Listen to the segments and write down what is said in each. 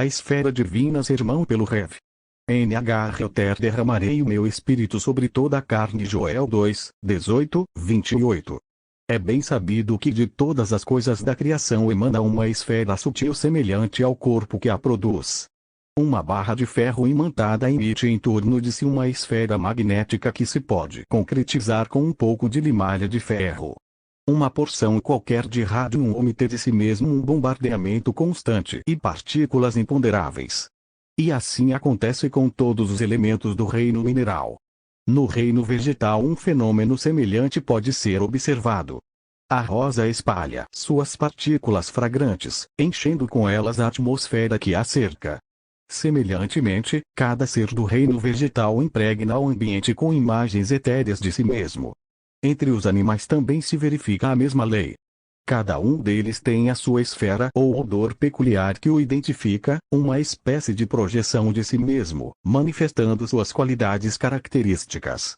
A esfera divina sermão pelo Rev. NH Reter derramarei o meu espírito sobre toda a carne. Joel 2, 18, 28. É bem sabido que de todas as coisas da criação emana uma esfera sutil semelhante ao corpo que a produz. Uma barra de ferro imantada emite em torno de si uma esfera magnética que se pode concretizar com um pouco de limalha de ferro. Uma porção qualquer de rádio omite de si mesmo um bombardeamento constante e partículas imponderáveis. E assim acontece com todos os elementos do reino mineral. No reino vegetal um fenômeno semelhante pode ser observado. A rosa espalha suas partículas fragrantes, enchendo com elas a atmosfera que a cerca. Semelhantemente, cada ser do reino vegetal impregna o ambiente com imagens etéreas de si mesmo. Entre os animais também se verifica a mesma lei. Cada um deles tem a sua esfera ou odor peculiar que o identifica, uma espécie de projeção de si mesmo, manifestando suas qualidades características.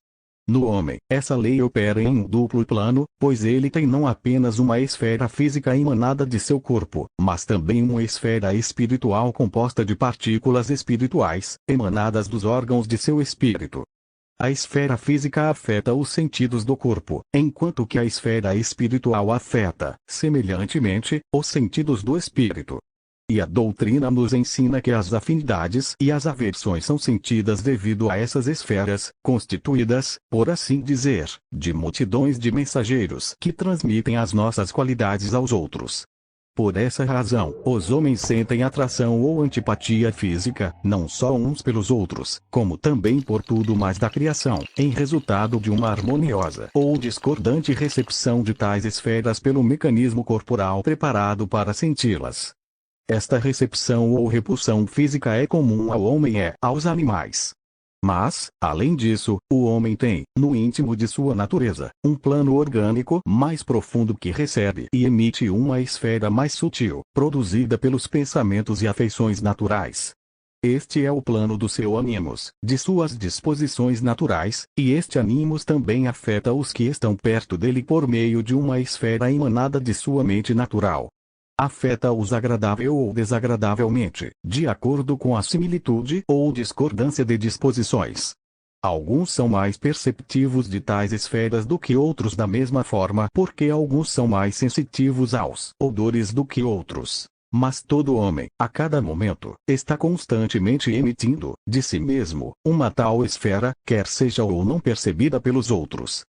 No homem, essa lei opera em um duplo plano, pois ele tem não apenas uma esfera física emanada de seu corpo, mas também uma esfera espiritual composta de partículas espirituais, emanadas dos órgãos de seu espírito. A esfera física afeta os sentidos do corpo, enquanto que a esfera espiritual afeta, semelhantemente, os sentidos do espírito. E a doutrina nos ensina que as afinidades e as aversões são sentidas devido a essas esferas, constituídas, por assim dizer, de multidões de mensageiros que transmitem as nossas qualidades aos outros. Por essa razão, os homens sentem atração ou antipatia física, não só uns pelos outros, como também por tudo mais da criação, em resultado de uma harmoniosa ou discordante recepção de tais esferas pelo mecanismo corporal preparado para senti-las. Esta recepção ou repulsão física é comum ao homem e aos animais. Mas, além disso, o homem tem, no íntimo de sua natureza, um plano orgânico mais profundo que recebe e emite uma esfera mais sutil, produzida pelos pensamentos e afeições naturais. Este é o plano do seu ânimos, de suas disposições naturais, e este ânimos também afeta os que estão perto dele por meio de uma esfera emanada de sua mente natural. Afeta-os agradável ou desagradavelmente, de acordo com a similitude ou discordância de disposições. Alguns são mais perceptivos de tais esferas do que outros da mesma forma porque alguns são mais sensitivos aos odores do que outros. Mas todo homem, a cada momento, está constantemente emitindo, de si mesmo, uma tal esfera, quer seja ou não percebida pelos outros.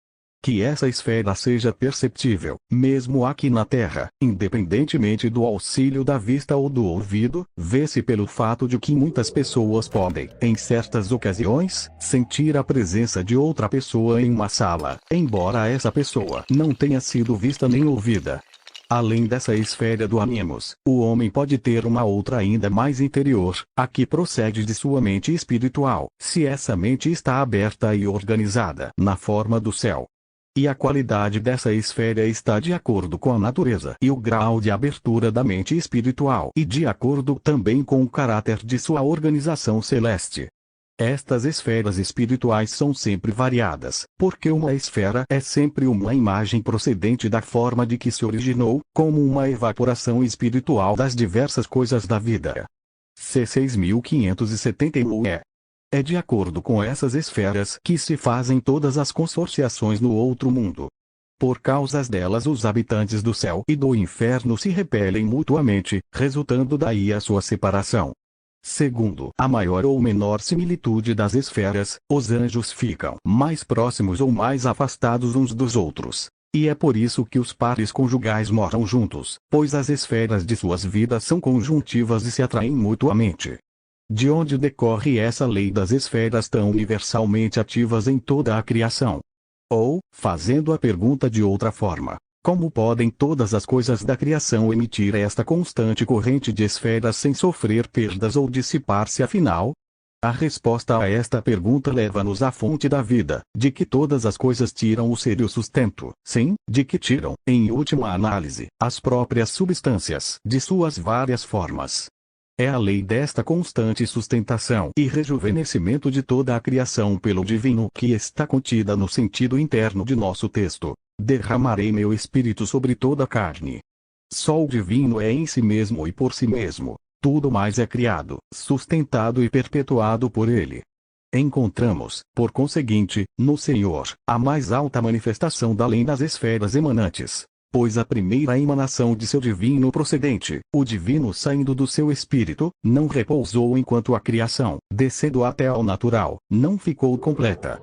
Que essa esfera seja perceptível, mesmo aqui na Terra, independentemente do auxílio da vista ou do ouvido, vê-se pelo fato de que muitas pessoas podem, em certas ocasiões, sentir a presença de outra pessoa em uma sala, embora essa pessoa não tenha sido vista nem ouvida. Além dessa esfera do ânimos, o homem pode ter uma outra ainda mais interior, a que procede de sua mente espiritual, se essa mente está aberta e organizada na forma do céu. E a qualidade dessa esfera está de acordo com a natureza e o grau de abertura da mente espiritual e de acordo também com o caráter de sua organização celeste. Estas esferas espirituais são sempre variadas, porque uma esfera é sempre uma imagem procedente da forma de que se originou, como uma evaporação espiritual das diversas coisas da vida. C. 6571 É de acordo com essas esferas que se fazem todas as consorciações no outro mundo. Por causas delas os habitantes do céu e do inferno se repelem mutuamente, resultando daí a sua separação. Segundo a maior ou menor similitude das esferas, os anjos ficam mais próximos ou mais afastados uns dos outros. E é por isso que os pares conjugais moram juntos, pois as esferas de suas vidas são conjuntivas e se atraem mutuamente. De onde decorre essa lei das esferas tão universalmente ativas em toda a criação? Ou, fazendo a pergunta de outra forma, como podem todas as coisas da criação emitir esta constante corrente de esferas sem sofrer perdas ou dissipar-se afinal? A resposta a esta pergunta leva-nos à fonte da vida, de que todas as coisas tiram o ser e o sustento, sim, de que tiram, em última análise, as próprias substâncias de suas várias formas. É a lei desta constante sustentação e rejuvenescimento de toda a criação pelo divino que está contida no sentido interno de nosso texto. Derramarei meu espírito sobre toda a carne. Só o divino é em si mesmo e por si mesmo. Tudo mais é criado, sustentado e perpetuado por ele. Encontramos, por conseguinte, no Senhor, a mais alta manifestação da lei nas esferas emanantes. Pois a primeira emanação de seu divino procedente, o divino saindo do seu espírito, não repousou enquanto a criação, descendo até ao natural, não ficou completa.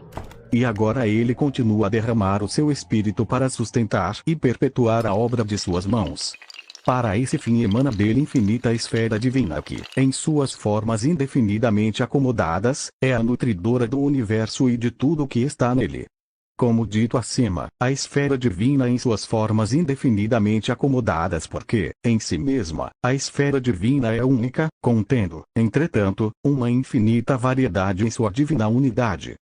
E agora ele continua a derramar o seu espírito para sustentar e perpetuar a obra de suas mãos. Para esse fim emana dele infinita esfera divina que, em suas formas indefinidamente acomodadas, é a nutridora do universo e de tudo o que está nele. Como dito acima, a esfera divina em suas formas indefinidamente acomodadas porque, em si mesma, a esfera divina é única, contendo, entretanto, uma infinita variedade em sua divina unidade.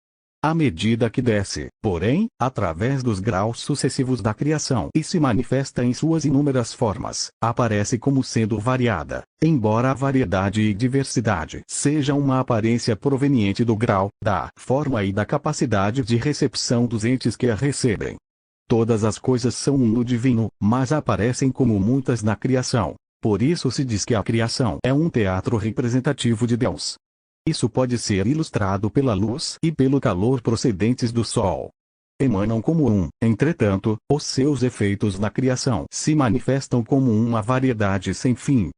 À medida que desce, porém, através dos graus sucessivos da criação e se manifesta em suas inúmeras formas, aparece como sendo variada, embora a variedade e diversidade seja uma aparência proveniente do grau, da forma e da capacidade de recepção dos entes que a recebem. Todas as coisas são um no divino, mas aparecem como muitas na criação. Por isso se diz que a criação é um teatro representativo de Deus. Isso pode ser ilustrado pela luz e pelo calor procedentes do Sol. Emanam como um, entretanto, os seus efeitos na criação se manifestam como uma variedade sem fim.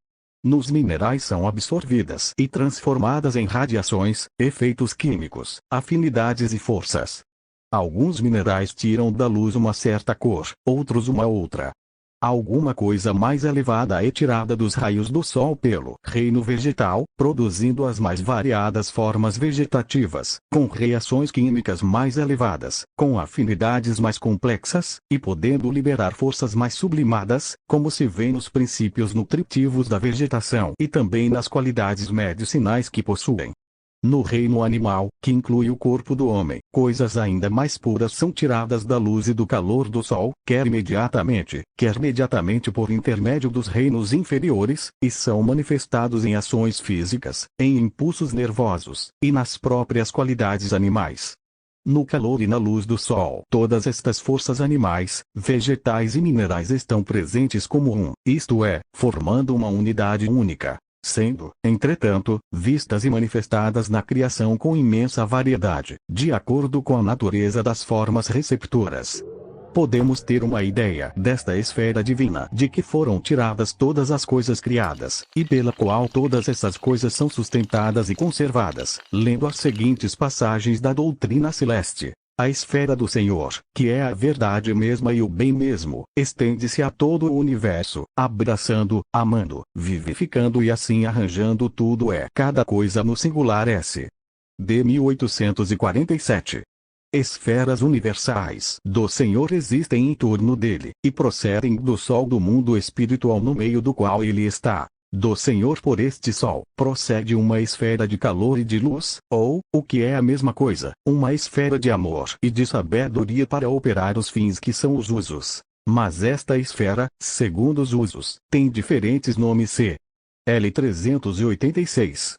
Nos minerais são absorvidas e transformadas em radiações, efeitos químicos, afinidades e forças. Alguns minerais tiram da luz uma certa cor, outros uma outra. Alguma coisa mais elevada é tirada dos raios do Sol pelo reino vegetal, produzindo as mais variadas formas vegetativas, com reações químicas mais elevadas, com afinidades mais complexas, e podendo liberar forças mais sublimadas, como se vê nos princípios nutritivos da vegetação e também nas qualidades medicinais que possuem. No reino animal, que inclui o corpo do homem, coisas ainda mais puras são tiradas da luz e do calor do sol, quer imediatamente, quer mediatamente por intermédio dos reinos inferiores, e são manifestados em ações físicas, em impulsos nervosos, e nas próprias qualidades animais. No calor e na luz do sol, todas estas forças animais, vegetais e minerais estão presentes como um, isto é, formando uma unidade única. Sendo, entretanto, vistas e manifestadas na criação com imensa variedade, de acordo com a natureza das formas receptoras. Podemos ter uma ideia desta esfera divina de que foram tiradas todas as coisas criadas, e pela qual todas essas coisas são sustentadas e conservadas, lendo as seguintes passagens da doutrina celeste. A esfera do Senhor, que é a verdade mesma e o bem mesmo, estende-se a todo o universo, abraçando, amando, vivificando e assim arranjando tudo cada coisa no singular S. D. 1847. Esferas universais do Senhor existem em torno dele, e procedem do Sol do mundo espiritual no meio do qual ele está. Do Senhor por este Sol, procede uma esfera de calor e de luz, ou, o que é a mesma coisa, uma esfera de amor e de sabedoria para operar os fins que são os usos. Mas esta esfera, segundo os usos, tem diferentes nomes c. L. 386.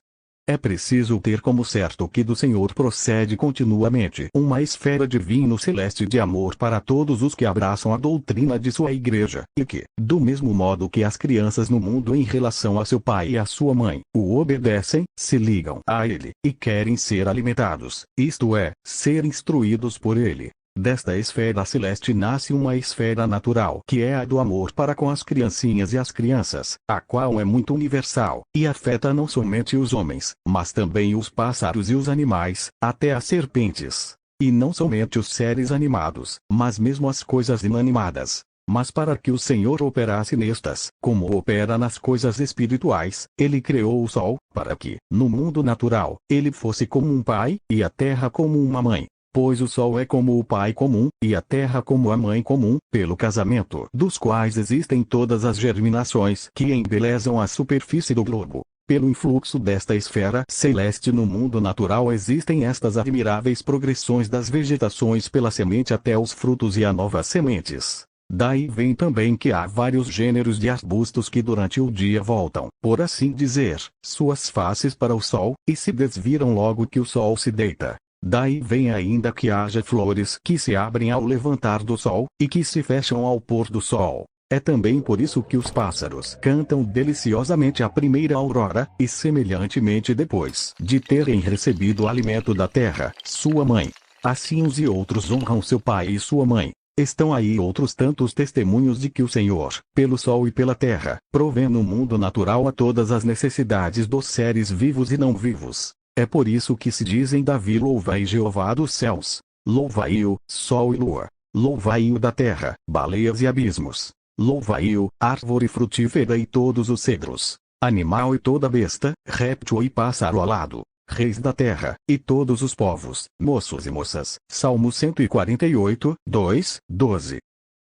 É preciso ter como certo que do Senhor procede continuamente uma esfera divino-celeste de amor para todos os que abraçam a doutrina de sua igreja, e que, do mesmo modo que as crianças no mundo em relação a seu pai e a sua mãe, o obedecem, se ligam a ele, e querem ser alimentados, isto é, ser instruídos por ele. Desta esfera celeste nasce uma esfera natural que é a do amor para com as criancinhas e as crianças, a qual é muito universal, e afeta não somente os homens, mas também os pássaros e os animais, até as serpentes. E não somente os seres animados, mas mesmo as coisas inanimadas. Mas para que o Senhor operasse nestas, como opera nas coisas espirituais, ele criou o sol, para que, no mundo natural, ele fosse como um pai, e a terra como uma mãe. Pois o sol é como o pai comum, e a terra como a mãe comum, pelo casamento dos quais existem todas as germinações que embelezam a superfície do globo. Pelo influxo desta esfera celeste no mundo natural existem estas admiráveis progressões das vegetações pela semente até os frutos e a novas sementes. Daí vem também que há vários gêneros de arbustos que durante o dia voltam, por assim dizer, suas faces para o sol, e se desviram logo que o sol se deita. Daí vem ainda que haja flores que se abrem ao levantar do sol, e que se fecham ao pôr do sol. É também por isso que os pássaros cantam deliciosamente à primeira aurora, e semelhantemente depois de terem recebido o alimento da terra, sua mãe. Assim uns e outros honram seu pai e sua mãe. Estão aí outros tantos testemunhos de que o Senhor, pelo sol e pela terra, provê no mundo natural a todas as necessidades dos seres vivos e não vivos. É por isso que se dizem Davi: louvai Jeová dos céus, louvai-o, sol e lua, louvai-o da terra, baleias e abismos, louvai-o, árvore frutífera e todos os cedros, animal e toda besta, réptil e pássaro alado, reis da terra, e todos os povos, moços e moças. Salmo 148, 2, 12.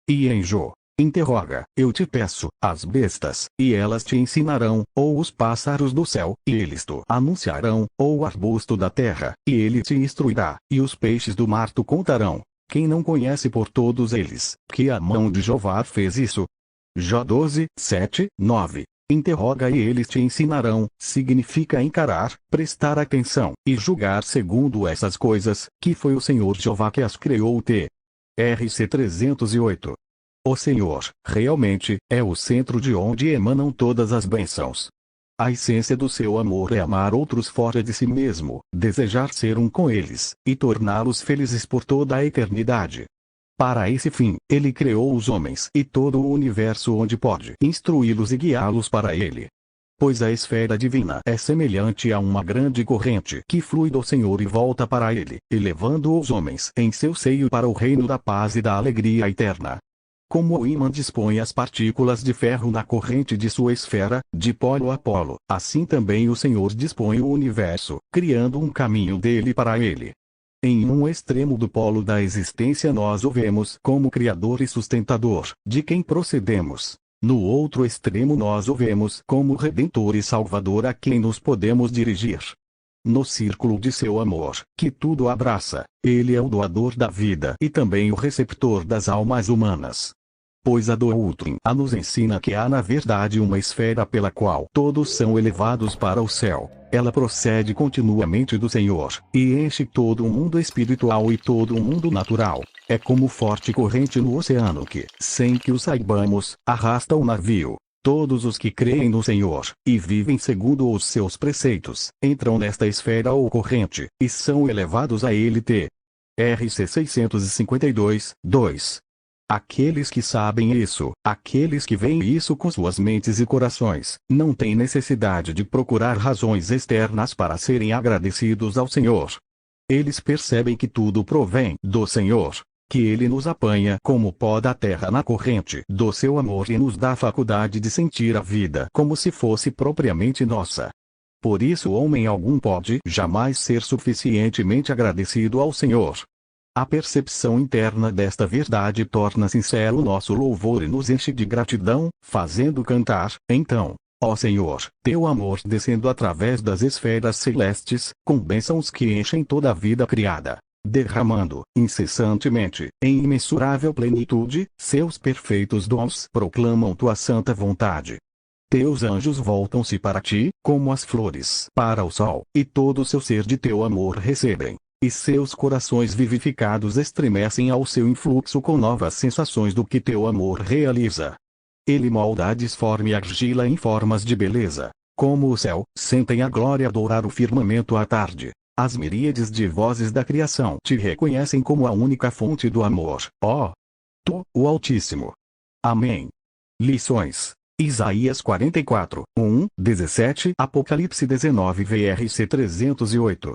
E em Jó, interroga: eu te peço, as bestas, e elas te ensinarão, ou os pássaros do céu, e eles te anunciarão, ou o arbusto da terra, e ele te instruirá, e os peixes do mar te contarão. Quem não conhece por todos eles, que a mão de Jeová fez isso? Jó 12, 7, 9. Interroga e eles te ensinarão, significa encarar, prestar atenção, e julgar segundo essas coisas, que foi o Senhor Jeová que as criou. RC 308. O Senhor, realmente, é o centro de onde emanam todas as bênçãos. A essência do seu amor é amar outros fora de si mesmo, desejar ser um com eles, e torná-los felizes por toda a eternidade. Para esse fim, ele criou os homens e todo o universo onde pode instruí-los e guiá-los para ele. Pois a esfera divina é semelhante a uma grande corrente que flui do Senhor e volta para ele, elevando os homens em seu seio para o reino da paz e da alegria eterna. Como o ímã dispõe as partículas de ferro na corrente de sua esfera, de polo a polo, assim também o Senhor dispõe o universo, criando um caminho dele para ele. Em um extremo do polo da existência nós o vemos como Criador e sustentador, de quem procedemos. No outro extremo nós o vemos como Redentor e Salvador a quem nos podemos dirigir. No círculo de seu amor, que tudo abraça, ele é o doador da vida e também o receptor das almas humanas. Pois a doutrina nos ensina que há na verdade uma esfera pela qual todos são elevados para o céu. Ela procede continuamente do Senhor, e enche todo o mundo espiritual e todo o mundo natural. É como forte corrente no oceano que, sem que o saibamos, arrasta o navio. Todos os que creem no Senhor, e vivem segundo os seus preceitos, entram nesta esfera ou corrente, e são elevados a ele. RC 652, 2. Aqueles que sabem isso, aqueles que veem isso com suas mentes e corações, não têm necessidade de procurar razões externas para serem agradecidos ao Senhor. Eles percebem que tudo provém do Senhor, que ele nos apanha como pó da terra na corrente do seu amor e nos dá a faculdade de sentir a vida como se fosse propriamente nossa. Por isso homem algum pode jamais ser suficientemente agradecido ao Senhor. A percepção interna desta verdade torna sincero nosso louvor e nos enche de gratidão, fazendo cantar, então, ó Senhor, teu amor descendo através das esferas celestes, com bênçãos que enchem toda a vida criada, derramando, incessantemente, em imensurável plenitude, seus perfeitos dons proclamam tua santa vontade. Teus anjos voltam-se para ti, como as flores para o sol, e todo o seu ser de teu amor recebem. E seus corações vivificados estremecem ao seu influxo com novas sensações do que teu amor realiza. Ele molda a disforme argila em formas de beleza. Como o céu, sentem a glória dourar o firmamento à tarde. As miríades de vozes da criação te reconhecem como a única fonte do amor, ó Tu, o Altíssimo. Amém. Lições. Isaías 44, 1, 17, Apocalipse 19 VRC 308.